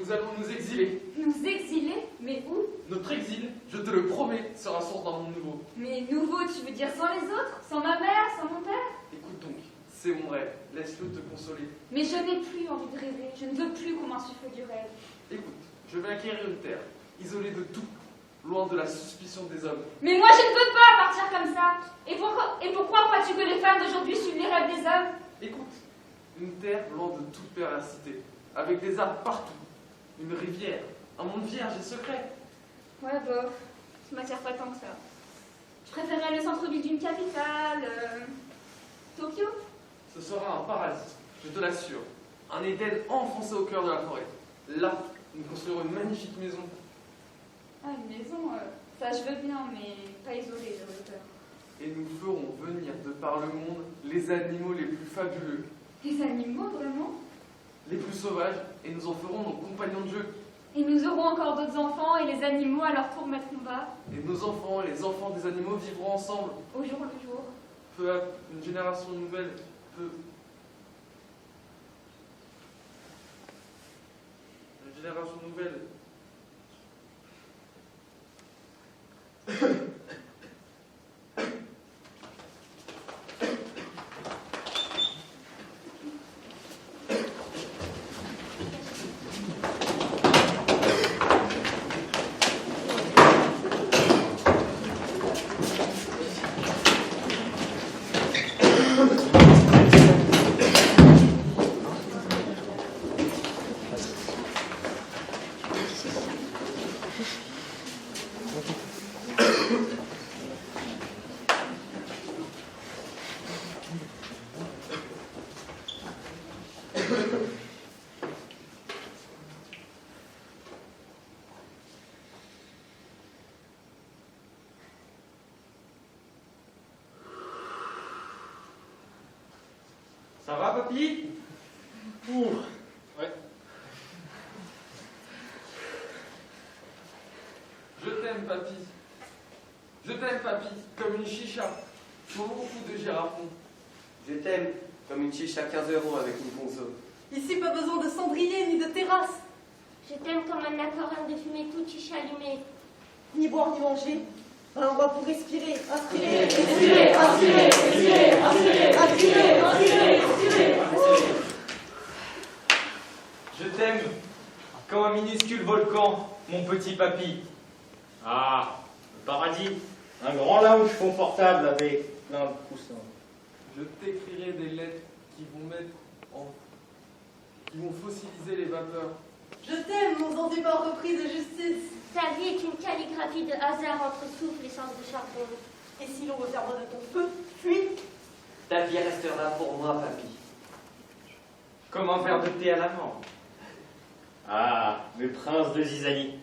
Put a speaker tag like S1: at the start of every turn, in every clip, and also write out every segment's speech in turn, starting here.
S1: Nous allons nous exiler.
S2: Nous exiler? Mais où?
S1: Notre exil, je te le promets, sera source d'un monde nouveau.
S2: Mais nouveau, tu veux dire sans les autres? Sans ma mère? Sans mon père?
S1: Écoute donc, c'est mon rêve. Laisse-le te consoler.
S2: Mais je n'ai plus envie de rêver. Je ne veux plus qu'on m'insuffle du rêve.
S1: Écoute, je vais acquérir une terre, isolée de tout, loin de la suspicion des hommes.
S2: Mais moi, je ne veux pas partir comme ça. Et pourquoi crois-tu que les femmes d'aujourd'hui suivent les rêves des hommes?
S1: Écoute, une terre loin de toute perversité, avec des arbres partout, une rivière, un monde vierge et secret.
S2: Ouais, bof, ça m'attire pas tant que ça. Je préférerais le centre-ville d'une capitale, Tokyo.
S1: Ce sera un paradis, je te l'assure. Un Éden enfoncé au cœur de la forêt. Là, nous construirons une magnifique maison.
S2: Ah, une maison, ça je veux bien, mais pas isolée, j'aurais peur.
S1: Et nous ferons venir de par le monde les animaux les plus fabuleux,
S2: Les animaux, vraiment?
S1: les plus sauvages, et nous en ferons nos compagnons de jeu.
S2: Et nous aurons encore d'autres enfants, et les animaux à leur tour mettront bas,
S1: Et nos enfants et les enfants des animaux vivront ensemble.
S2: au jour le jour.
S1: Peu à peu, une génération nouvelle, peu. Une génération nouvelle.
S3: Ça va, papy? Ouh, ouais.
S1: Je t'aime, papy. Je t'aime, papy, comme une chicha. Pour beaucoup de girafons.
S4: Je t'aime comme une chicha à 15 € avec une ponceau.
S5: Ici, pas besoin de cendrier ni de terrasse,
S6: Je t'aime comme un aquarium de fumée tout chicha allumé.
S5: ni boire ni manger. Un endroit pour respirer, inspirer,
S6: Inspirer, inspirer, inspirer, inspirer,
S5: inspirer,
S6: inspirer, inspirer.
S3: Je t'aime comme un minuscule volcan, mon petit papy. Ah, le paradis. Un grand lounge confortable avec plein de coussins.
S1: Je t'écrirai des lettres qui vont fossiliser les vapeurs.
S5: Je t'aime, mon Zanzibar repris de justice.
S6: Ta vie est une calligraphie de hasard entre souffle et cendres de charbon.
S5: Et si l'on veut faire de ton feu, fuis.
S4: Ta vie restera pour moi, papy.
S3: Comme un verre de thé à la menthe. Ah, mes princes de zizanie.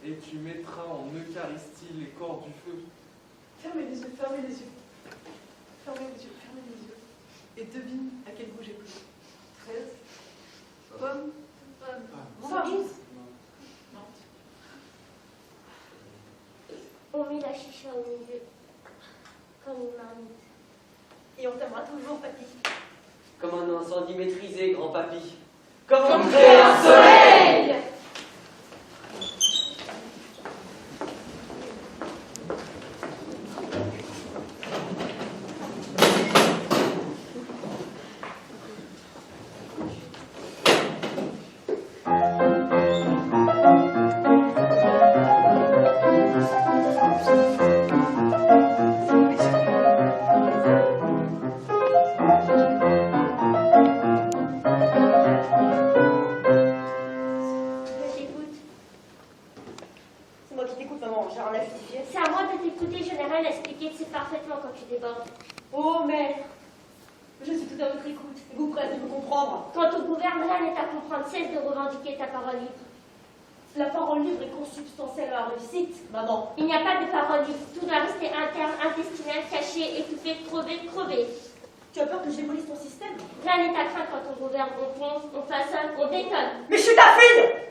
S1: Et tu mettras en Eucharistie les corps du feu.
S5: Fermez les yeux, fermez les yeux. Fermez les yeux, fermez les yeux. Et devine à quel goût j'ai plu. 13. Pomme. Cerise.
S6: On met la chicha au milieu, comme une marmite.
S5: Et on t'aimera toujours, papy.
S4: Comme un incendie maîtrisé, grand papy. Comme
S6: un soleil. C'est à moi de t'écouter, je n'ai rien à expliquer, tu sais parfaitement quand tu débordes.
S5: Oh, maître, je suis tout à votre écoute. Vous prêtez à me comprendre.
S6: Quant au gouvernement, rien n'est à comprendre, cesse de revendiquer ta parole libre.
S5: La parole libre est consubstantielle à la réussite, maman.
S6: Il n'y a pas de parole libre, tout doit rester interne, intestinal, caché, étouffé, crevé.
S5: Tu as peur que j'ébolisse ton système?
S6: Rien n'est à craindre quand on gouverne, on ponce, on façonne, on détonne.
S5: Mais je suis ta fille!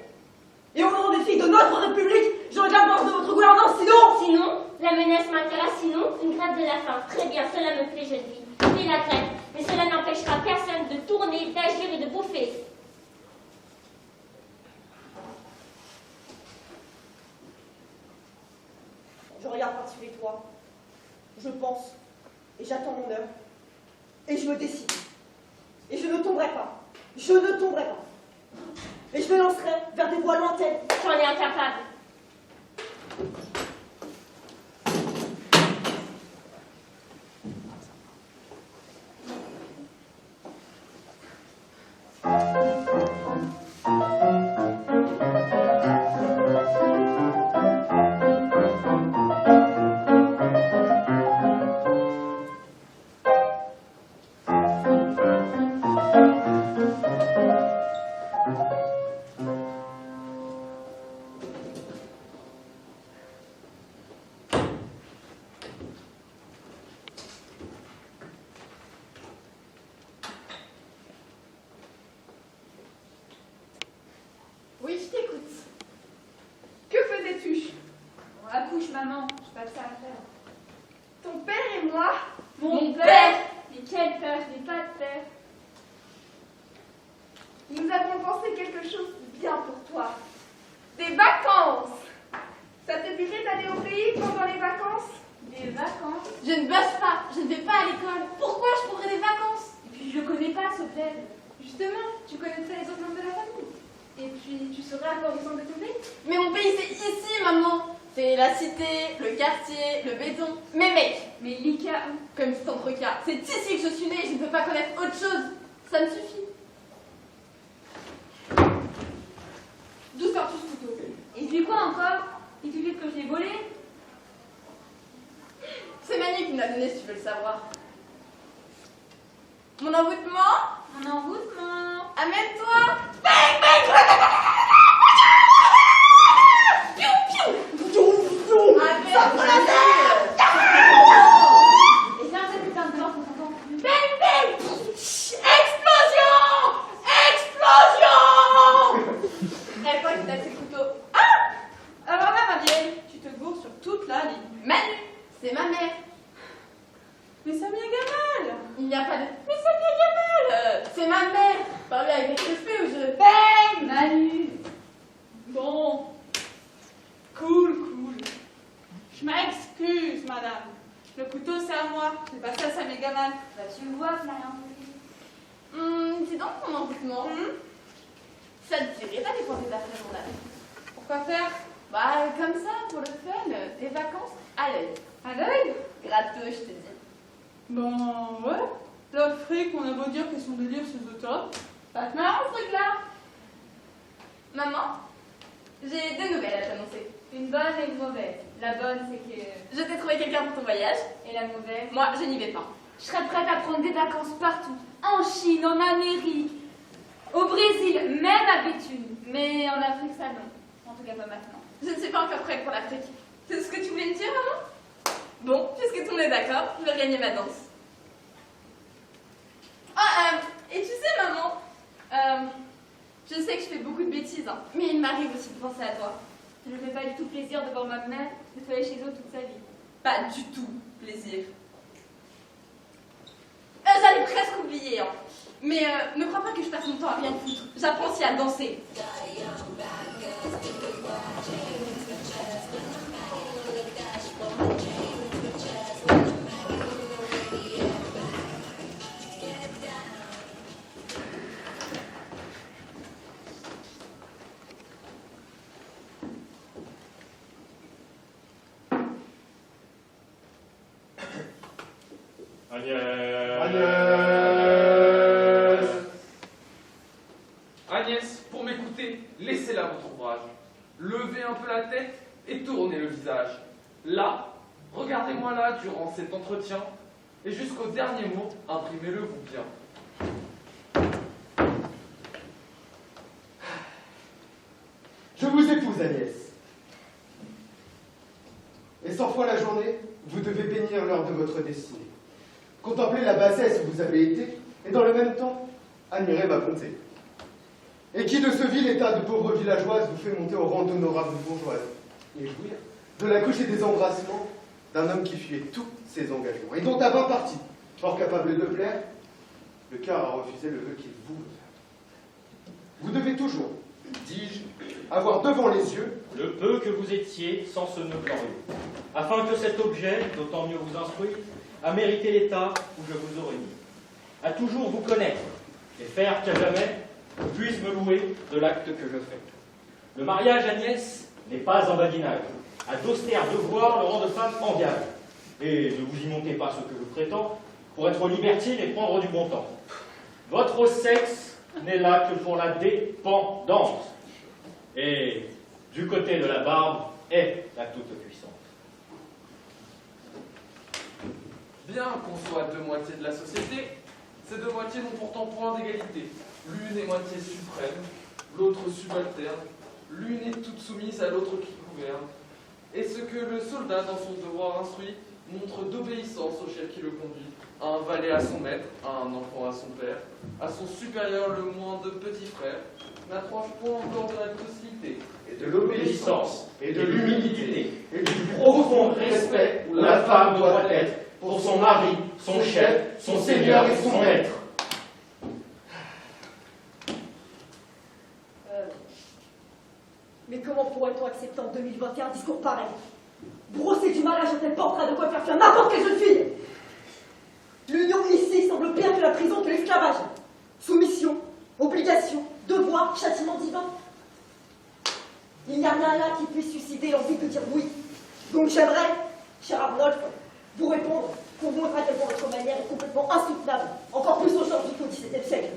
S5: Et au nom des filles de notre République, je réclame l'ordre de votre gouvernance,
S6: Sinon, la menace m'intéresse, sinon, une grève de la faim. Très bien, cela me plaît, jeune fille. Fais la grève, mais cela n'empêchera personne de tourner, d'agir et de bouffer.
S7: regard par-dessus les toits. Je pense, et j'attends mon heure, et je me décide. Et je ne tomberai pas. Je ne tomberai pas. Et je me lancerai vers des voies lointaines.
S6: J'en ai incapable.
S5: Oui, je t'écoute. Que faisais-tu?
S2: On accouche, maman, j'ai pas de ça à faire.
S5: Ton père et moi?
S2: Mon père! Mais quel père? Je n'ai pas de père.
S5: Nous avons pensé quelque chose de bien pour toi. Des vacances! Ça te dirait d'aller au pays pendant les vacances?
S2: Des vacances?
S5: Je ne bosse pas, je ne vais pas à l'école. Pourquoi je prendrais des vacances?
S2: Et puis je le connais pas, ce père.
S5: Justement, tu connaîtrais les autres membres de la famille.
S2: Et puis tu saurais à quoi ressemble ton pays?
S5: Mais mon pays, c'est ici, maman. C'est la cité, le quartier, le béton. Mais mec,
S2: Mais Lika,
S5: comme petit entrecas, c'est ici que je suis née et je ne peux pas connaître autre chose. Ça me suffit. D'où sors-tu ce couteau?
S2: et puis quoi encore? Il suffit que je l'ai volé?
S5: C'est Manu qui me l'a donné si tu veux le savoir. Mon envoûtement?
S2: Mon envoûtement!
S5: Amène-toi!
S2: Et ça, c'est putain de mort qu'on s'entend.
S5: Bang bang! Explosion! Explosion! Elle croit qu'il t'a fait le couteau. Ah! Alors là, ma vieille, tu te gourres sur toute la ligne. Manu, c'est ma mère.
S7: Mais Samia Gamal!
S5: Il n'y a pas de... Mais Samia Gamal! C'est ma mère. Parle avec respect ou je... Bang!
S2: Manu!
S7: Bon. Cool. Je m'excuse, madame. Le couteau, c'est à moi. C'est pas ça, Samia Gamal.
S2: Bah tu le vois, Florian.
S5: Dis donc mon envoûtement. Ça te dirait d'aller prendre des affaires journal?
S7: Pourquoi faire?
S5: Bah, comme ça, pour le fun, des vacances à l'œil.
S7: À l'œil?
S5: Gratteux, je te dis.
S7: Ben ouais. L'Afrique, on a beau dire que son délire, c'est au top.
S5: Pas de marrant, ce truc-là. Maman, j'ai deux nouvelles à t'annoncer.
S2: Une bonne et une mauvaise. La bonne, c'est que...
S5: Je t'ai trouvé quelqu'un pour ton voyage.
S2: Et la mauvaise?
S5: Moi, je n'y vais pas.
S2: Je serais prête à prendre des vacances partout. En Chine, en Amérique, au Brésil, même à Béthune. Mais en Afrique, ça non. En tout cas, pas maintenant.
S5: Je ne suis pas encore prête pour l'Afrique. C'est ce que tu voulais me dire, maman? Bon, puisque tout le monde est d'accord, je vais gagner ma danse. Et tu sais, maman, je sais que je fais beaucoup de bêtises, hein, mais il m'arrive aussi de penser à toi.
S2: Ça ne fait pas du tout plaisir de voir ma mère nettoyer chez eux toute sa vie.
S5: Pas du tout plaisir. J'allais presque oublier, hein. Mais ne crois pas que je passe mon temps à rien foutre. J'apprends aussi à danser.
S1: Agnès, pour m'écouter, laissez là votre ouvrage. Levez un peu la tête et tournez le visage. Là, regardez-moi là durant cet entretien, et jusqu'au dernier mot, imprimez-le vous bien.
S8: Je vous épouse, Agnès. Et 100 fois la journée, vous devez bénir l'heure de votre destinée. Contempler la bassesse où vous avez été, et dans le même temps, admirer ma bonté. Et qui de ce vil état de pauvre villageoise vous fait monter au rang d'honorable bourgeoise et jouir de la couche et des embrassements d'un homme qui fuyait tous ses engagements, et dont à 20 parties, fort capable de plaire, le cœur a refusé le vœu qu'il vous veut faire. Vous devez toujours, dis-je, avoir devant les yeux
S3: le peu que vous étiez sans ce nœud glorieux. afin que cet objet, d'autant mieux vous instruire, a mérité l'état où je vous aurais mis. À toujours vous connaître et faire qu'à jamais je puisse me louer de l'acte que je fais. Le mariage, Agnès, n'est pas un badinage. À d'austères devoirs, le rang de femme engage. Et ne vous y montez pas ce que je prétends, pour être libertine et prendre du bon temps. Votre sexe n'est là que pour la dépendance. Et du côté de la barbe est la toute-puissance.
S1: Bien qu'on soit deux moitiés de la société, ces deux moitiés n'ont pourtant point d'égalité. L'une est moitié suprême, l'autre subalterne, l'une est toute soumise à l'autre qui gouverne. Et ce que le soldat, dans son devoir instruit, montre d'obéissance au chef qui le conduit, à un valet à son maître, à un enfant à son père, à son supérieur le moins de petits frères, n'approche point encore de la docilité,
S8: Et de l'obéissance, et de l'humilité, et du profond respect où la femme doit être pour son mari, son chef, son seigneur et son maître.
S7: Mais comment pourrait-on accepter en 2021 un discours pareil? Brosser du mariage à tel portrait de quoi faire n'importe quelle jeune fille. L'union ici semble pire que la prison, que l'esclavage. Soumission, obligation, devoir, châtiment divin. Il n'y a rien là qui puisse susciter l'envie de dire oui. Donc j'aimerais, cher Arnolphe, vous répondre pour vous montrer à quel point votre manière est complètement insoutenable, encore plus aujourd'hui qu'au XVIIe siècle.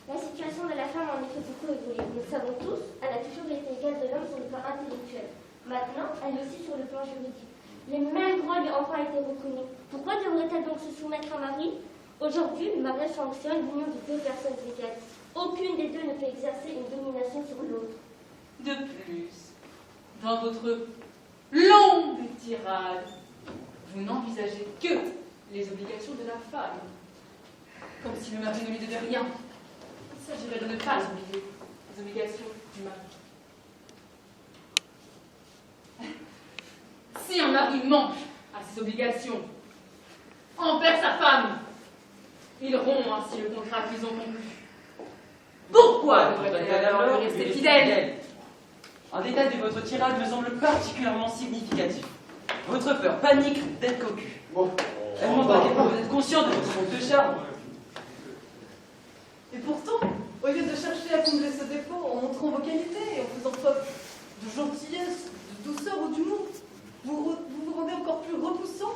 S6: La situation de la femme a en effet beaucoup évolué. Nous le savons tous, elle a toujours été égale de l'homme sur le plan intellectuel. Maintenant, elle aussi sur le plan juridique. Les mêmes droits lui ont enfin été reconnus. Pourquoi devrait-elle donc se soumettre à un mari? Aujourd'hui, le mariage sanctionne l'union de deux personnes égales. Aucune des deux ne peut exercer une domination sur l'autre.
S5: De plus, dans votre longue tirade, vous n'envisagez que les obligations de la femme. Comme si le mari ne lui devait rien. Il s'agirait de ne pas oublier les obligations du mari. Si un mari manque à ses obligations envers sa femme, il rompt ainsi le contrat qu'ils ont conclu. Pourquoi devrait-elle alors lui rester fidèle?
S4: Un détail de votre tirade me semble particulièrement significatif. Votre peur panique d'être cocu. Elle montre à quel point vous êtes conscient de votre manque de charme.
S5: Et pourtant, au lieu de chercher à combler ce défaut en montrant vos qualités et en faisant preuve de gentillesse, de douceur ou d'humour, vous vous rendez encore plus repoussant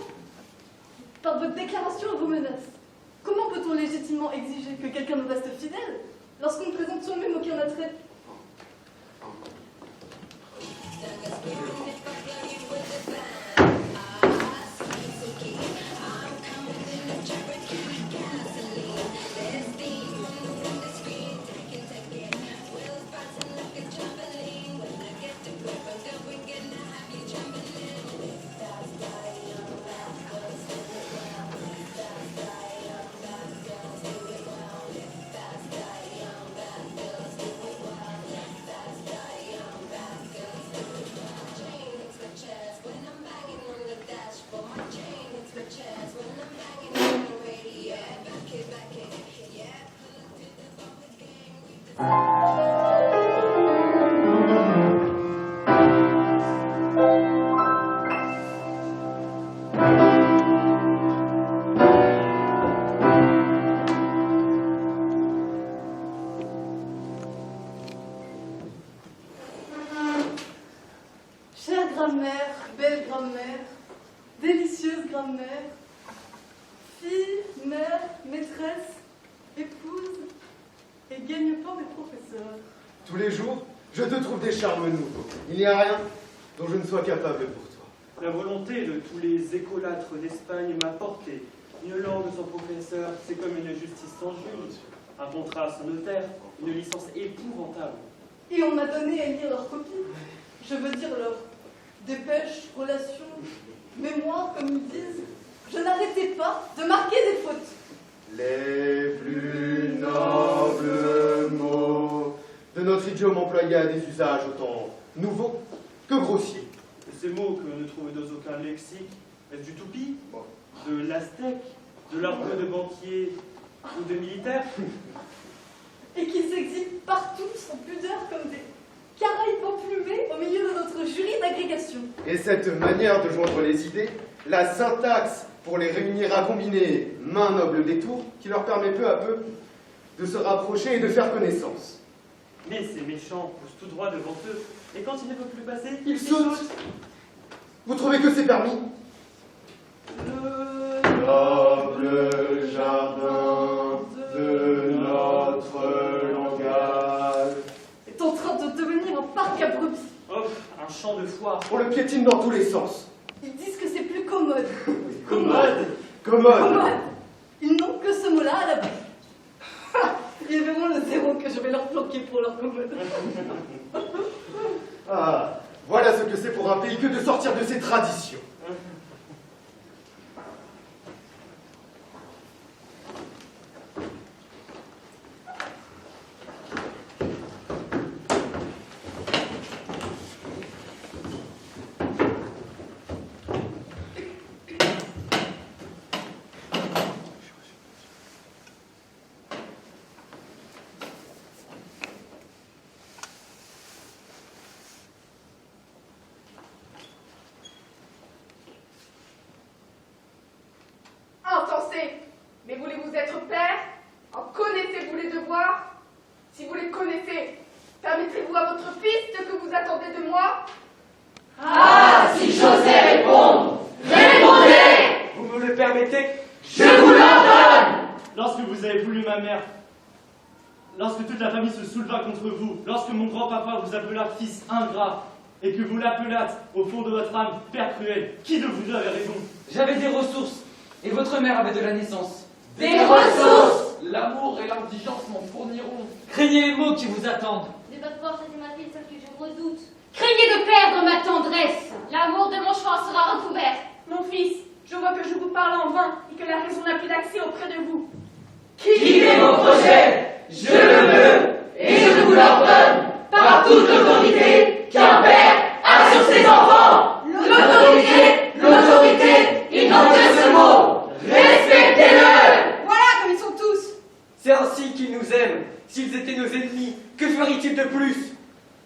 S5: par votre déclaration et vos menaces. Comment peut-on légitimement exiger que quelqu'un nous reste fidèle lorsqu'on ne présente soi-même aucun attrait? Chère grand-mère, belle grand-mère, délicieuse grand-mère, fille, mère, maîtresse, épouse et gagne-pain des professeurs.
S8: Tous les jours, je te trouve des charmes nouveaux. Il n'y a rien dont je ne sois capable pour toi.
S9: La volonté de tous les écolâtres d'Espagne m'a porté. Une langue sans professeur, c'est comme une justice sans juge. Un contrat sans notaire, une licence épouvantable.
S5: Et on m'a donné à lire leurs copies. Je veux dire leurs dépêches, relations, mémoires, comme ils disent. Je n'arrêtais pas de marquer des fautes.
S8: Les plus nobles mots de notre idiome employés à des usages autant nouveaux que grossiers.
S9: Et ces mots que l'on ne trouve dans aucun lexique, est-ce du toupie, de l'aztèque, de l'argot de banquier ou de militaire?
S5: Et qu'ils s'exhibent partout sans pudeur comme des caraïbes emplumés au milieu de notre notre jury d'agrégation.
S8: Et cette manière de joindre les idées, la syntaxe pour les réunir à combiner main noble des tours, qui leur permet peu à peu de se rapprocher et de faire connaissance.
S9: Mais ces méchants poussent tout droit devant eux, et quand ils ne peuvent plus passer,
S8: Ils sautent. Vous trouvez que c'est permis?
S9: Le
S8: Noble jardin de notre langage.
S5: Est en train de devenir un parc à brebis.
S9: Oh, un champ de foire.
S8: On le piétine dans tous les sens.
S5: Ils disent que c'est plus commode.
S9: Commode.
S8: Commode.
S5: Ils n'ont que ce mot-là à la base. Ils verront le zéro que je vais leur planquer pour leur commode.
S8: Ah, voilà ce que c'est pour un pays que de sortir de ses traditions.
S10: Intensé, mais voulez-vous être père? En connaissez-vous les devoirs? Si vous les connaissez, permettrez-vous à votre fils ce que vous attendez de moi?
S4: Ah, si j'osais répondre! Répondez!
S3: Vous me le permettez?
S4: Je vous l'ordonne!
S3: Lorsque vous avez voulu ma mère, lorsque toute la famille se souleva contre vous, lorsque mon grand-papa vous appela fils ingrat, et que vous l'appelâtes au fond de votre âme père cruel, qui de vous deux avait raison?
S4: J'avais des ressources, et votre mère avait de la naissance.
S1: Des ressources! L'amour et l'indigence m'en fourniront.
S4: Craignez les mots qui vous attendent.
S6: De votre force et de ma fille, celle que je redoute.
S2: Craignez de perdre ma tendresse. L'amour de mon choix sera recouvert.
S10: Mon fils, je vois que je vous parle en vain et que la raison n'a plus d'accès auprès de vous.
S4: Quittez vos projets, je le veux, et je vous l'ordonne, par toute l'autorité qu'un père a sur ses enfants. L'autorité, l'autorité, il n'en que ce mot. Respectez-le.
S10: Voilà comme ils sont tous.
S4: C'est ainsi qu'ils nous aiment. S'ils étaient nos ennemis, que feraient-ils de plus?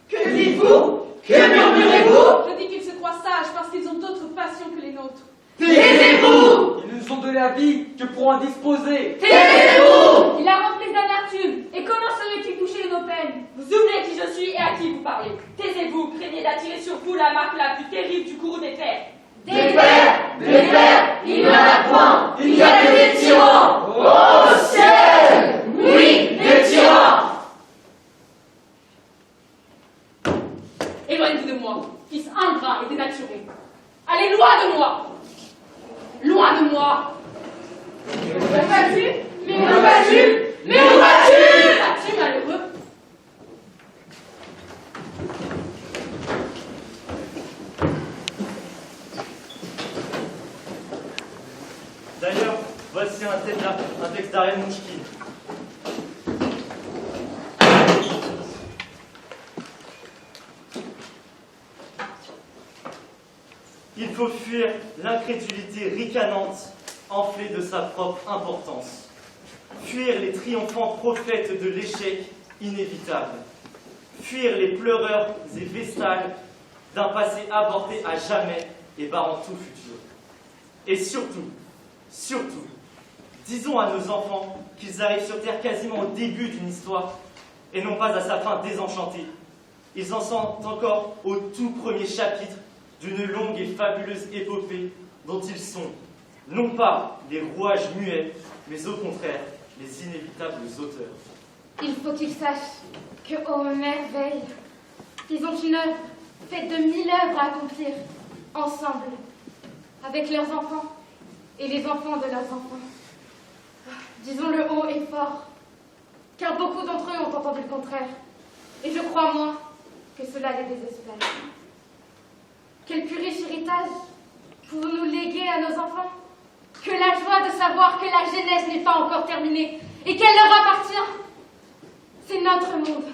S10: Que
S4: dites-vous? Que murmurez-vous?
S10: Je dis qu'ils se croient sages parce qu'ils ont d'autres passions que les nôtres.
S4: Taisez-vous! Ils nous ont donné la vie que pour en disposer.
S2: Il a rempli d'amertume. Et comment serait-il touché de nos peines? Vous oubliez qui je suis et à qui vous parlez. Taisez-vous, craignez d'attirer sur vous la marque la plus terrible du courroux des pères.
S4: Des pères, il n'y en a point. Il n'y a que des tyrans. Oh ciel! Oui, des tyrans!
S2: Éloignez-vous de moi, fils ingrat et dénaturé. Allez loin de moi. Loin de moi.
S10: Mais où vas-tu?
S2: Mais où vas-tu? Mais où vas-tu? Vas-tu, malheureux?
S3: D'ailleurs, voici un texte d'Ariel Mouchkine. Il faut fuir l'incrédulité ricanante, enflée de sa propre importance. Fuir les triomphants prophètes de l'échec inévitable. Fuir les pleureurs et vestales d'un passé avorté à jamais et barrant tout futur. Et surtout, disons à nos enfants qu'ils arrivent sur Terre quasiment au début d'une histoire et non pas à sa fin désenchantée. Ils en sont encore au tout premier chapitre d'une longue et fabuleuse épopée dont ils sont, non pas les rouages muets, mais au contraire, les inévitables auteurs.
S2: Il faut qu'ils sachent que, ô merveille, ils ont une œuvre faite de 1000 œuvres à accomplir, ensemble, avec leurs enfants et les enfants de leurs enfants. Disons-le haut et fort, car beaucoup d'entre eux ont entendu le contraire, et je crois, moi, que cela les désespère. Quel plus riche héritage pouvons-nous léguer à nos enfants que la joie de savoir que la jeunesse n'est pas encore terminée et qu'elle leur appartient. C'est notre monde.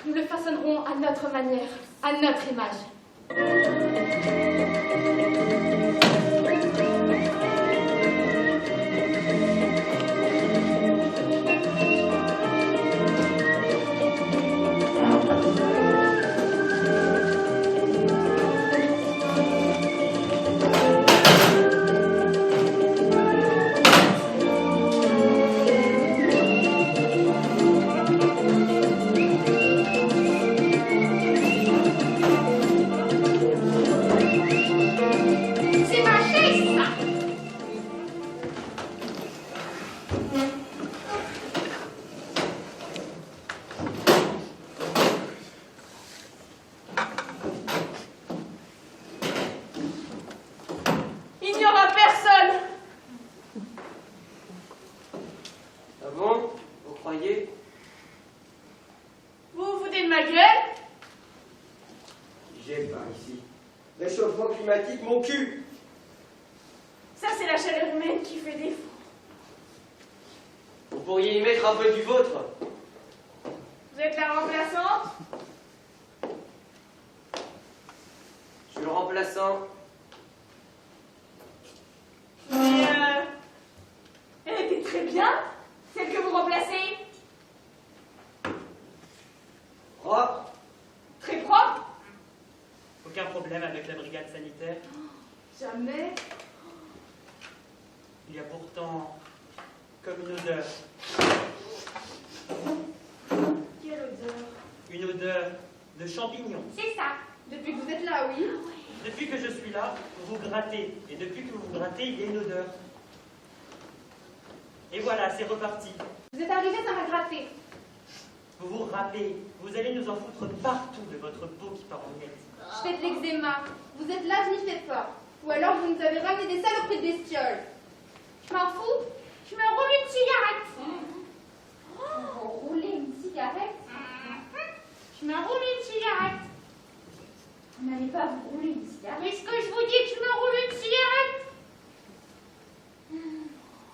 S2: Nous le façonnerons à notre manière, à notre image.
S10: Il n'y aura personne.
S11: Ah bon? Vous croyez?
S10: Vous vous foutez de ma gueule?
S11: J'ai pas ici. Réchauffement climatique, mon cul!
S10: Ça, c'est la chaleur humaine qui fait défaut.
S11: Vous pourriez y mettre un peu du vôtre.
S10: Vous êtes la remplaçante?
S11: Je suis le remplaçant.
S10: Mais elle était très bien, celle que vous remplacez.
S11: Propre.
S10: Très propre.
S3: Aucun problème avec la brigade sanitaire.
S10: Jamais.
S3: Il y a pourtant comme une odeur.
S10: Quelle odeur?
S3: Une odeur de champignons.
S10: C'est ça. Depuis que vous êtes là, oui.
S3: Depuis que je suis là, vous vous grattez. Et depuis que vous vous grattez, il y a une odeur. Et voilà, c'est reparti.
S2: Vous êtes arrivé, ça m'a gratté.
S3: Vous vous râpez. Vous allez nous en foutre partout de votre peau qui part en miettes.
S2: Je fais de l'eczéma. Vous êtes là, je n'y fais pas. Ou alors vous nous avez ramené des saloperies de bestioles. Je m'en fous. Je me roule une cigarette. Rouler une cigarette? Je me roule une cigarette. Vous n'allez pas vous rouler une cigarette? Est-ce que je vous dis que je me roule une cigarette?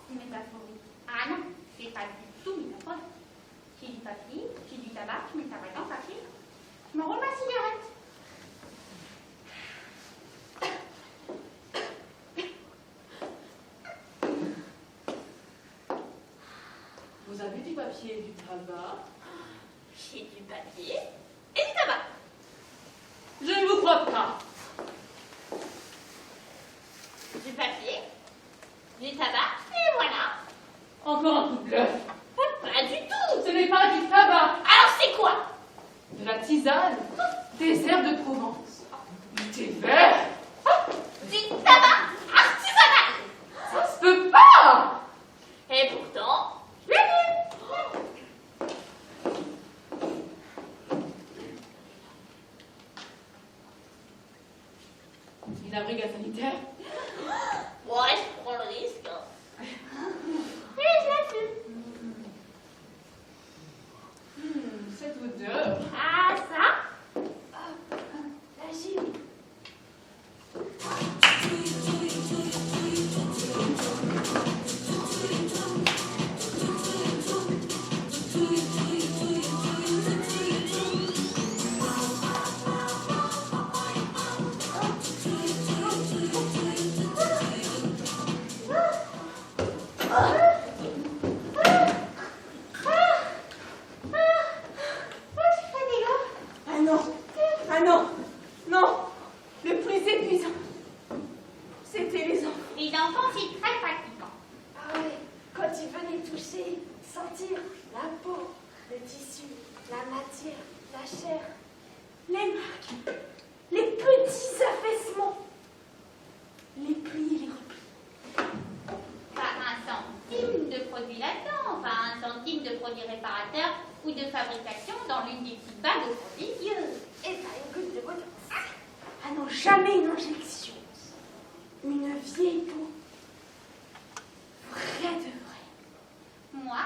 S2: C'est métaphorique. Ah non, c'est pas du tout métaphorique. J'ai du papier, j'ai du tabac, je mets le tabac dans le papier. Je me roule ma cigarette.
S5: Vous avez du papier et du tabac?
S2: J'ai du papier et du tabac.
S5: Je ne vous crois pas.
S2: Du papier, du tabac, et voilà.
S5: Encore un coup de bluff.
S2: Pas du tout.
S5: Ce n'est pas du tabac.
S2: Alors c'est quoi?
S5: De la tisane, des herbes de Provence, du thé vert.
S2: Du tabac artisanal.
S5: Ça se peut pas.
S2: Et pourtant, je l'ai vu.
S5: Une brigade sanitaire.
S2: Ouais, je prends le risque. Et je la fume.
S5: Cette odeur.
S2: Ah, ça? La chimie.
S10: Ah non. Ah non. Non. Le plus épuisant, c'était les enfants.
S2: Les enfants, c'est très fatigant.
S6: Ah ouais, quand ils venaient toucher, sentir la peau, le tissu, la matière, la chair,
S10: Les marques, les petits affaissements, les plis et les replis.
S2: Pas un centime de produit là-dedans, pas un centime de produit réparateur ou de fabrication dans l'une des petites bagues au fond des yeux.
S6: et pas une goutte de botox.
S10: Ah non, jamais une injection. Une vieille peau. Vrai de vrai.
S2: Moi,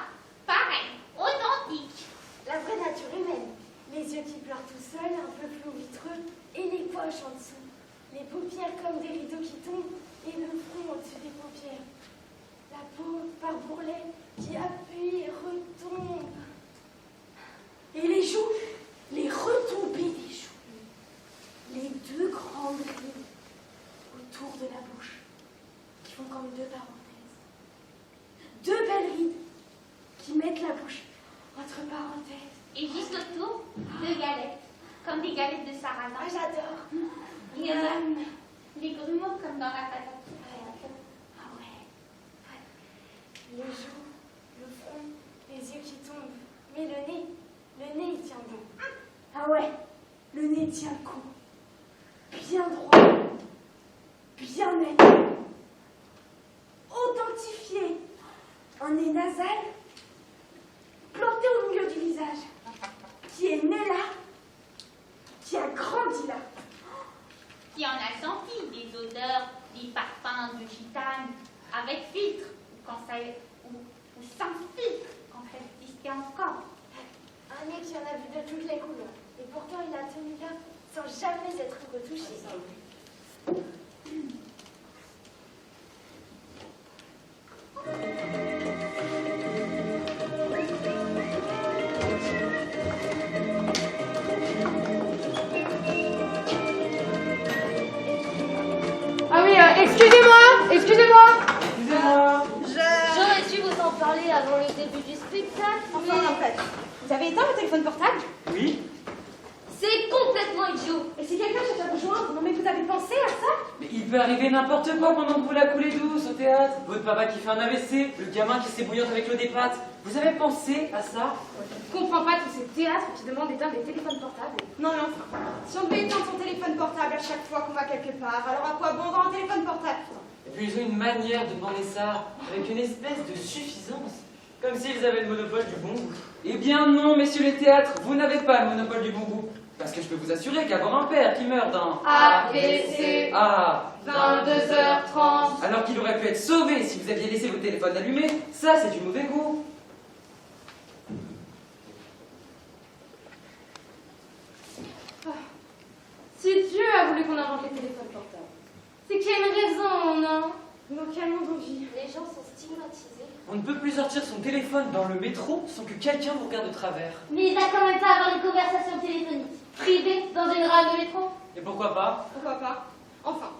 S2: pareil, authentique.
S6: La vraie nature humaine. Les yeux qui pleurent tout seuls, un peu flou vitreux, et les poches en dessous. Les paupières comme des rideaux qui tombent, et le front au-dessus des paupières. La peau par bourrelet qui appuie et retombe.
S10: Et les joues, les retombées des joues. Les deux grandes rides autour de la bouche, qui font comme deux parenthèses. Deux belles rides qui mettent la bouche entre parenthèses.
S2: Et juste autour, deux galettes, comme des galettes de sarrasin.
S6: Ah, j'adore.
S2: Il y en a des grumeaux comme dans la patate.
S10: Ah ouais.
S6: Les joues, le front, les yeux qui tombent. Mais le nez, il tient bon.
S10: Ah ouais, le nez tient le coup. Bien droit, bien net. Authentifié. Un nez nasal, planté au milieu du visage.
S12: des odeurs, des parfums de gitane, avec filtre, ou sans filtre, quand ça existait encore.
S6: Un nez qui en a vu de toutes les couleurs. Et pourtant, il a tenu là sans jamais être retouché.
S2: Ah oui, excusez-moi.
S6: J'aurais dû vous en parler avant le début du spectacle.
S7: Enfin, après, vous avez éteint le téléphone portable?
S3: Oui.
S6: C'est complètement idiot.
S7: Et si quelqu'un cherche à vous joindre, non mais vous avez pensé à ça?
S13: Mais il peut arriver n'importe quoi pendant que vous la coulez douce au théâtre. Votre papa qui fait un AVC, le gamin qui s'ébouillote avec l'eau des pâtes. Vous avez pensé à ça?
S2: Je comprends pas tous ces théâtres qui demandent d'éteindre les téléphones portables.
S7: Non mais enfin, si on devait éteindre son téléphone portable à chaque fois qu'on va quelque part, alors à quoi bon avoir un téléphone portable?
S13: Et puis ils ont une manière de demander ça, avec une espèce de suffisance. Comme s'ils avaient le monopole du bon goût. Eh bien non, messieurs les théâtres, vous n'avez pas le monopole du bon goût. Parce que je peux vous assurer qu'avoir un père qui meurt d'un
S2: AVC
S13: Ah
S2: 22h30.
S13: alors qu'il aurait pu être sauvé si vous aviez laissé vos téléphones allumés, ça c'est du mauvais goût.
S2: Si Dieu a voulu qu'on invente les téléphones portables, c'est qu'il y a une raison, non?
S7: Dans quel monde on vit?
S6: Les gens sont stigmatisés.
S13: On ne peut plus sortir son téléphone dans le métro sans que quelqu'un vous regarde de travers.
S6: Mais il va quand même pas avoir une conversation téléphonique privée dans une rame de métro.
S13: Et pourquoi pas?
S7: Pourquoi pas? Enfin,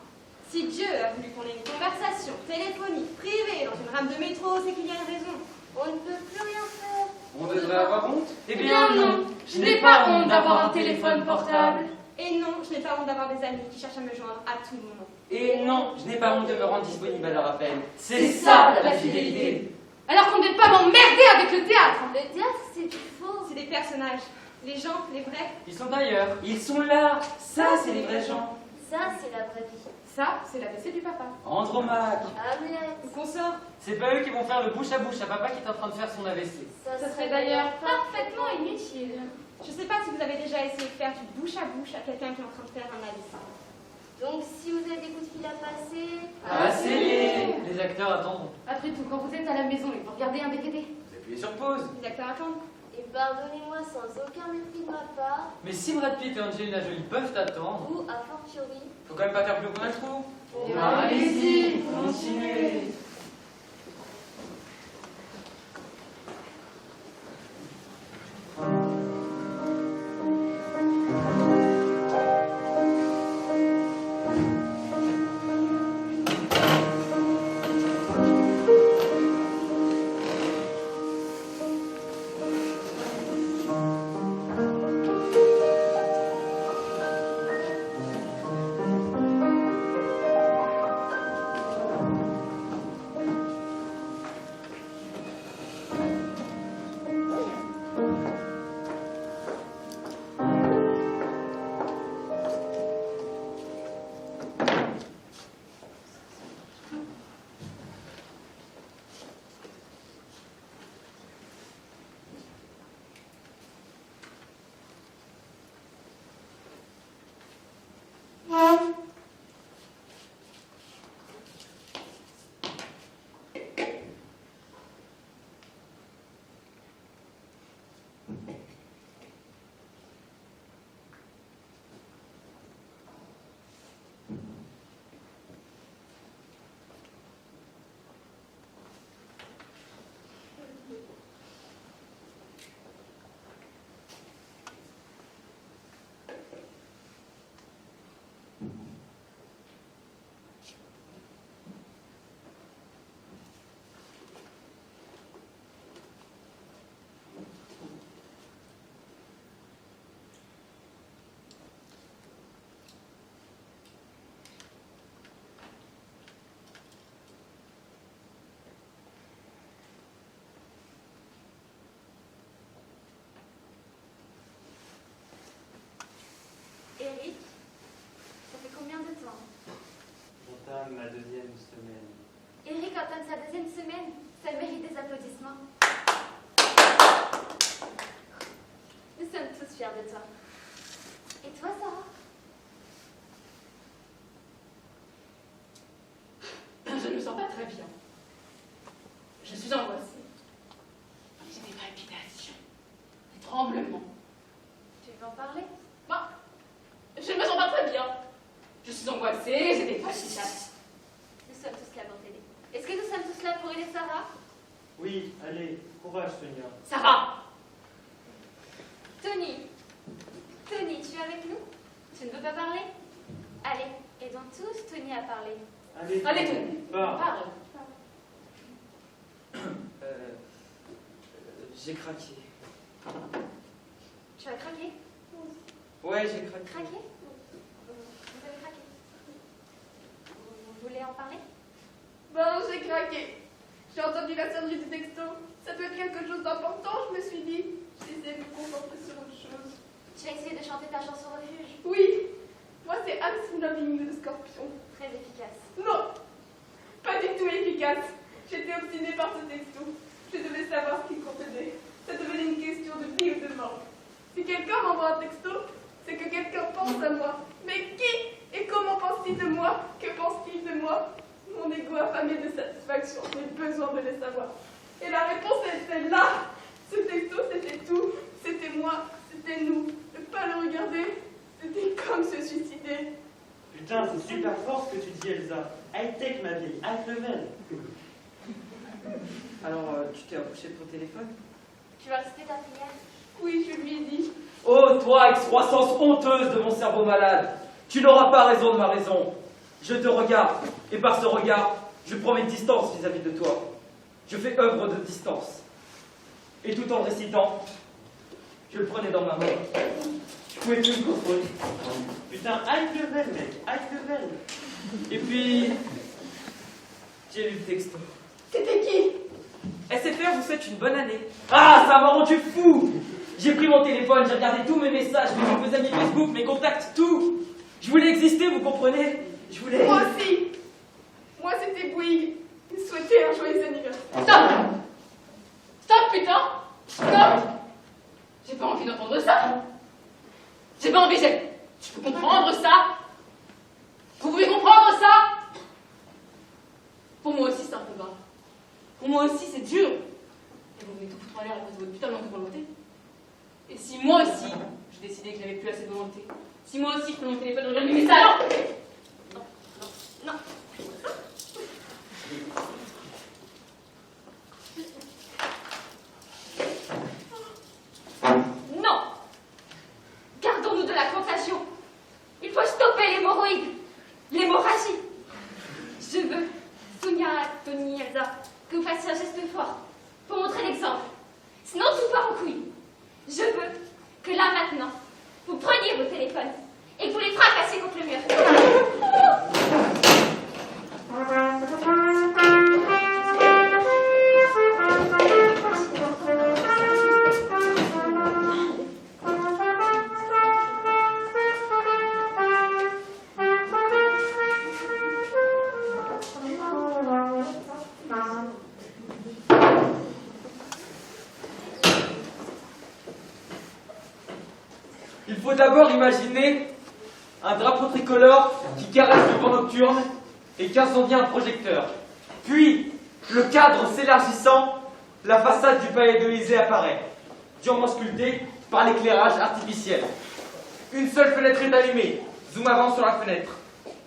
S7: si Dieu a voulu qu'on ait une conversation téléphonique privée dans une rame de métro, c'est qu'il y a une raison.
S6: On ne peut plus rien faire.
S13: On devrait avoir honte?
S2: Eh bien non, je n'ai pas honte d'avoir un téléphone portable.
S7: Et non, je n'ai pas honte d'avoir des amis qui cherchent à me joindre à tout moment.
S13: Et non, je n'ai pas honte de me rendre disponible à leur appel. C'est ça la fidélité.
S2: Alors qu'on ne devait pas m'emmerder avec le théâtre.
S6: Le théâtre, c'est du faux.
S7: C'est des personnages. Les gens, les vrais.
S13: Ils sont ailleurs, ils sont là. Ça c'est les vrais gens.
S6: Ça, c'est la vraie vie.
S2: Ça, c'est l'AVC du papa.
S13: Andromaque.
S6: Hamlet.
S7: Ou qu'on sort.
S13: C'est pas eux qui vont faire le bouche à papa qui est en train de faire son AVC.
S2: Ça serait d'ailleurs parfaitement inutile.
S7: Je sais pas si vous avez déjà essayé de faire du bouche à bouche à quelqu'un qui est en train de faire un AVC.
S6: Donc, si vous avez des coups de fil à passer...
S13: Passez-les. Les acteurs attendront.
S2: Après tout, quand vous êtes à la maison et vous regardez un DVD,
S13: Vous appuyez sur pause.
S7: Les acteurs attendent.
S6: Et pardonnez-moi sans aucun mépris de ma part,
S13: Mais si Brad Pitt et Angelina Jolie peuvent attendre,
S6: ou a fortiori,
S13: faut quand même pas faire plus qu'on a le trou.
S2: allez-y,
S13: continuez.
S6: Eric, ça fait combien de temps?
S9: J'entame ma deuxième semaine.
S6: Eric entame sa deuxième semaine. Ça mérite des applaudissements. Nous sommes tous fiers de toi. Et toi, Sarah?
S10: très bien. Je suis angoissée. J'ai des palpitations, des tremblements.
S2: Tu veux en parler?
S10: Bah, je ne me sens pas très bien. Je suis angoissée, j'ai des palpitations.
S2: Nous sommes tous là pour t'aider. Est-ce que nous sommes tous là pour aider Sarah?
S9: Oui, allez, courage, Sonia.
S10: Sarah!
S2: Tony, tu es avec nous? Tu ne veux pas parler? Allez, aidons tous Tony à parler.
S10: Allez, Tony,
S9: parle.
S10: parle.
S13: J'ai craqué.
S2: Tu as craqué?
S13: Ouais, j'ai craqué.
S2: Craqué? Vous avez craqué? Vous voulez en parler?
S5: Ben, j'ai craqué. J'ai entendu la sonnerie du texto. Ça doit être quelque chose d'important, je me suis dit. J'ai essayé de me concentrer sur autre chose.
S2: Tu as essayé de chanter ta chanson refuge?
S5: Oui, moi c'est I'm Still Loving You de Scorpion.
S2: Très efficace.
S5: Non, pas du tout efficace. J'étais obstinée par ce texto. Je devais savoir ce qu'il contenait. Ça devenait une question de vie ou de mort. Si quelqu'un m'envoie un texto, c'est que quelqu'un pense à moi. Mais qui et comment pense-t-il de moi? Que pense-t-il de moi? Mon ego affamé de satisfaction, j'ai besoin de le savoir. Et la réponse était là. Ce texto, c'était tout. C'était moi, c'était nous. Ne pas le regarder, c'était comme se suicider.
S9: Putain, c'est super fort ce que tu dis, Elsa. High-tech, ma vieille, high level.
S13: Alors, tu t'es approché de ton téléphone?
S2: Tu vas réciter ta prière?
S5: Oui, je lui ai dit.
S1: Oh, toi, excroissance honteuse de mon cerveau malade, tu n'auras pas raison de ma raison. Je te regarde, et par ce regard, je prends mes distances vis-à-vis de toi. Je fais œuvre de distance. Et tout en récitant, je le prenais dans ma main. Je pouvais plus me contrôler.
S9: Putain, high level, mec, high level.
S1: Et puis, j'ai lu le texto.
S5: C'était qui?
S1: SFR vous souhaite une bonne année. Ah, ça m'a rendu fou. J'ai pris mon téléphone, j'ai regardé tous mes messages, mes amis Facebook, mes contacts, tout. Je voulais exister, vous comprenez? Je voulais...
S5: Moi aussi. Moi, c'était Bouygues. Il souhaitait un joyeux anniversaire.
S10: Stop! Stop, putain! Stop! J'ai pas envie d'entendre ça. J'ai pas envie, je peux comprendre ça. Vous pouvez comprendre ça? Pour moi aussi, c'est un peu bas. Pour moi aussi, c'est dur. Et vous venez tout foutre en l'air à cause de votre putain de manque de volonté. Et si moi aussi, j'ai décidé que j'avais plus assez de volonté, si moi aussi je prends mon téléphone et regarde mes messages, non, non, non.
S2: Non! Gardons-nous de la tentation. Il faut stopper l'hémorroïde, l'hémorragie. Je veux, Sonia, Tony, Elsa, que vous fassiez un geste fort pour montrer l'exemple. Sinon, tout part en couille. Je veux que là, maintenant, vous preniez vos téléphones et que vous les fracassiez contre le mur.
S1: Il faut d'abord imaginer un drapeau tricolore qui caresse le vent nocturne et qu'incendie un projecteur. Puis, le cadre s'élargissant, la façade du palais de l'Élysée apparaît, durement sculptée par l'éclairage artificiel. Une seule fenêtre est allumée, zoom avant sur la fenêtre.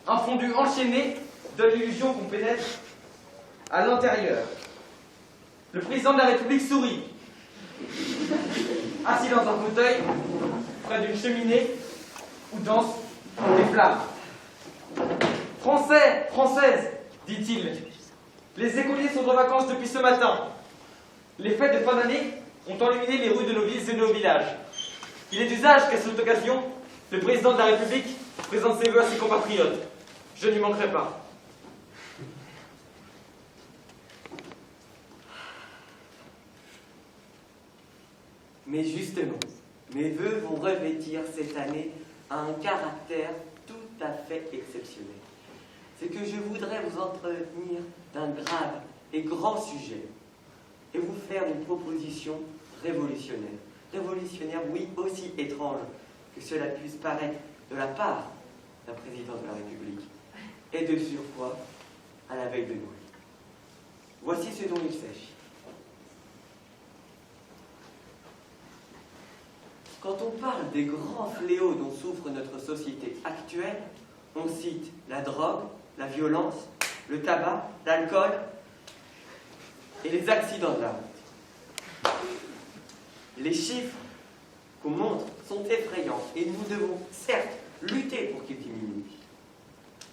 S1: Un fondu enchaîné donne l'illusion qu'on pénètre à l'intérieur. Le président de la République sourit, assis dans un fauteuil, près d'une cheminée où dansent des flammes. Français, Françaises, dit-il, les écoliers sont en vacances depuis ce matin. Les fêtes de fin d'année ont illuminé les rues de nos villes et de nos villages. Il est d'usage qu'à cette occasion, le président de la République présente ses vœux à ses compatriotes. Je n'y manquerai pas.
S11: Mais justement, mes vœux vont revêtir cette année un caractère tout à fait exceptionnel. C'est que je voudrais vous entretenir d'un grave et grand sujet et vous faire une proposition révolutionnaire. Révolutionnaire, oui, aussi étrange que cela puisse paraître de la part d'un président de la République et de surcroît à la veille de Noël. Voici ce dont il s'agit. Quand on parle des grands fléaux dont souffre notre société actuelle, on cite la drogue, la violence, le tabac, l'alcool et les accidents de la route. Les chiffres qu'on montre sont effrayants et nous devons certes lutter pour qu'ils diminuent.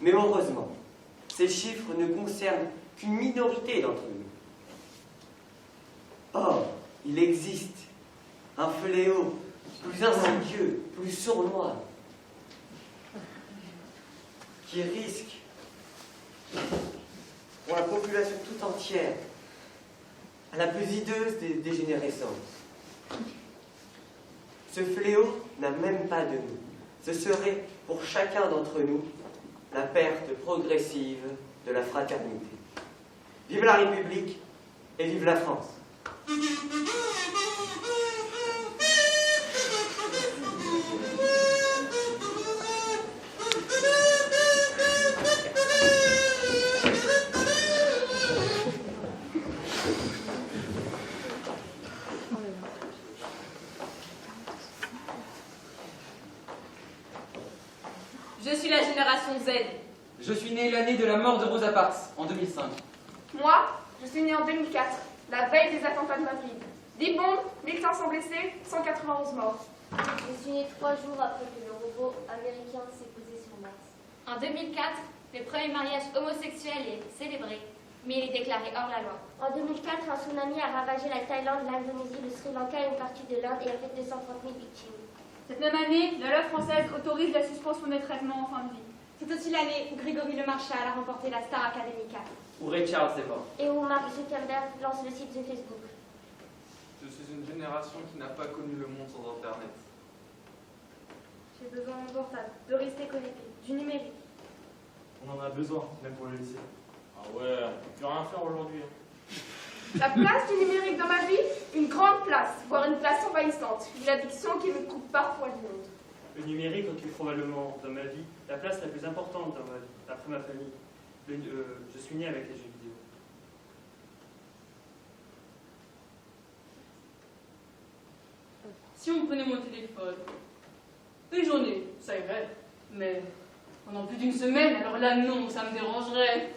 S11: Mais heureusement, ces chiffres ne concernent qu'une minorité d'entre nous. Or, il existe un fléau plus insidieux, plus sournois, qui risque pour la population tout entière à la plus hideuse des dégénérescences. Ce fléau n'a même pas de nous. Ce serait pour chacun d'entre nous la perte progressive de la fraternité. Vive la République et vive la France!
S14: Je suis la génération Z.
S13: Je suis né l'année de la mort de Rosa Parks, en 2005.
S15: Moi, je suis née en 2004, la veille des attentats de Madrid. 10 bombes, 1500 blessés, 191 morts.
S6: Je suis née 3 jours après que le robot américain s'est posé sur Mars.
S2: En 2004, le premier mariage homosexuel est célébré, mais il est déclaré hors la loi.
S6: En 2004, un tsunami a ravagé la Thaïlande, l'Indonésie, le Sri Lanka et une partie de l'Inde et a fait 230 000 victimes.
S15: Cette même année, la loi française autorise la suspension des traitements en fin de vie.
S2: C'est aussi l'année où Grégory Le Marchal a remporté la Star Academica.
S1: Où Ray Charles est mort.
S6: Et où Mark Zuckerberg lance le site de Facebook.
S1: Je suis une génération qui n'a pas connu le monde sans Internet.
S15: J'ai besoin de mon portable, de rester connecté, du numérique.
S9: On en a besoin, même pour le lycée.
S3: Ah ouais, on peut plus rien faire aujourd'hui.
S15: La place du numérique dans ma vie, une grande place, voire une place envahissante. Une addiction qui me coupe parfois du monde.
S9: Le numérique occupe probablement dans ma vie la place la plus importante dans ma vie, après ma famille. Je suis né avec les jeux vidéo.
S14: Si on prenait mon téléphone, une journée, ça irait. Mais pendant plus d'une semaine, alors là, non, ça me dérangerait.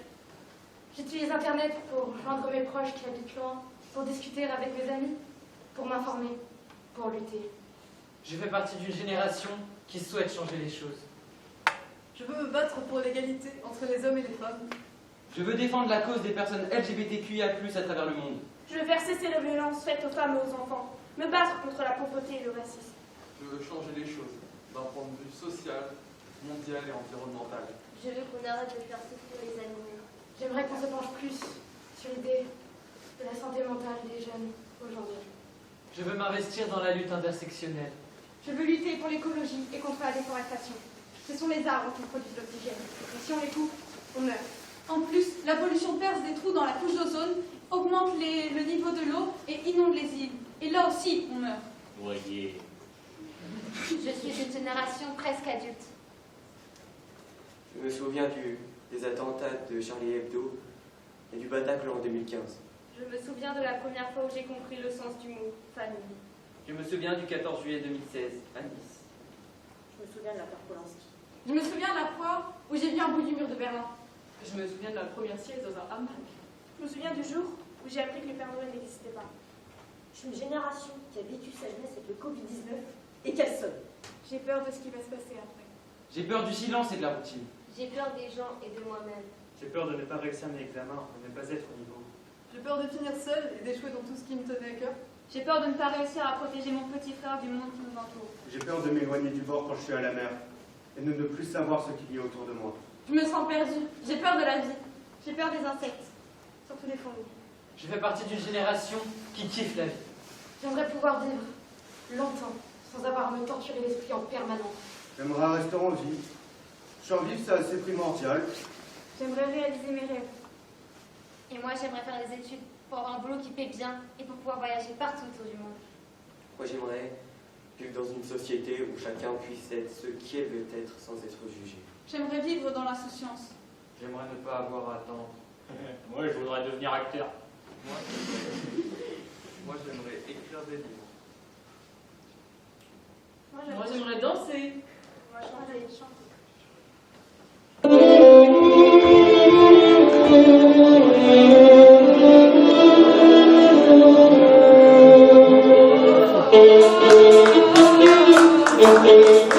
S2: J'utilise Internet pour joindre mes proches qui habitent loin, pour discuter avec mes amis, pour m'informer, pour lutter.
S13: Je fais partie d'une génération qui souhaite changer les choses.
S5: Je veux me battre pour l'égalité entre les hommes et les femmes.
S13: Je veux défendre la cause des personnes LGBTQIA+, à travers le monde.
S15: Je veux faire cesser les violences faites aux femmes et aux enfants, me battre contre la pauvreté et le racisme.
S1: Je veux changer les choses d'un point de vue social, mondial et environnemental.
S6: Je veux qu'on arrête de faire souffrir les animaux.
S2: J'aimerais qu'on se penche plus sur l'idée de la santé mentale des jeunes aujourd'hui.
S13: Je veux m'investir dans la lutte intersectionnelle.
S2: Je veux lutter pour l'écologie et contre la déforestation. Ce sont les arbres qui produisent l'oxygène. Et si on les coupe, on meurt.
S15: En plus, la pollution perce des trous dans la couche d'ozone, augmente le niveau de l'eau et inonde les îles. Et là aussi, on meurt.
S3: Voyez.
S2: Je suis d'une génération presque adulte.
S11: Je me souviens des attentats de Charlie Hebdo et du Bataclan en 2015.
S15: Je me souviens de la première fois où j'ai compris le sens du mot famille.
S13: Je me souviens du 14 juillet 2016, à Nice.
S7: Je me souviens de la peur Polanski.
S15: Je me souviens de la fois où j'ai vu un bout du mur de Berlin.
S14: Je me souviens de la première sieste dans un hamac.
S15: Je me souviens du jour où j'ai appris que le Père Noël n'existait pas.
S7: Je suis une génération qui a vécu sa jeunesse avec le Covid-19 et qu'elle sonne.
S15: J'ai peur de ce qui va se passer après.
S13: J'ai peur du silence et de la routine.
S6: J'ai peur des gens et de moi-même.
S9: J'ai peur de ne pas réussir mes examens, de ne pas être au niveau.
S5: J'ai peur de finir seule et d'échouer dans tout ce qui me tenait à cœur.
S15: J'ai peur de ne pas réussir à protéger mon petit frère du monde qui nous entoure.
S8: J'ai peur de m'éloigner du bord quand je suis à la mer et de ne plus savoir ce qu'il y a autour de moi.
S15: Je me sens perdue. J'ai peur de la vie. J'ai peur des insectes. Surtout des fourmis.
S13: Je fais partie d'une génération qui kiffe la vie.
S2: J'aimerais pouvoir vivre longtemps sans avoir à me torturer l'esprit en permanence.
S8: J'aimerais rester en vie. Survivre, c'est assez primordial.
S15: J'aimerais réaliser mes rêves.
S2: Et moi, j'aimerais faire des études pour avoir un boulot qui paie bien et pour pouvoir voyager partout autour du monde.
S11: Moi, j'aimerais vivre dans une société où chacun puisse être ce qu'il veut être sans être jugé.
S15: J'aimerais vivre dans l'insouciance.
S13: J'aimerais ne pas avoir à attendre.
S3: Moi, je voudrais devenir acteur.
S1: Moi, j'aimerais écrire des livres.
S14: Moi, j'aimerais danser.
S6: Moi, j'aimerais chanter.
S4: Thank you.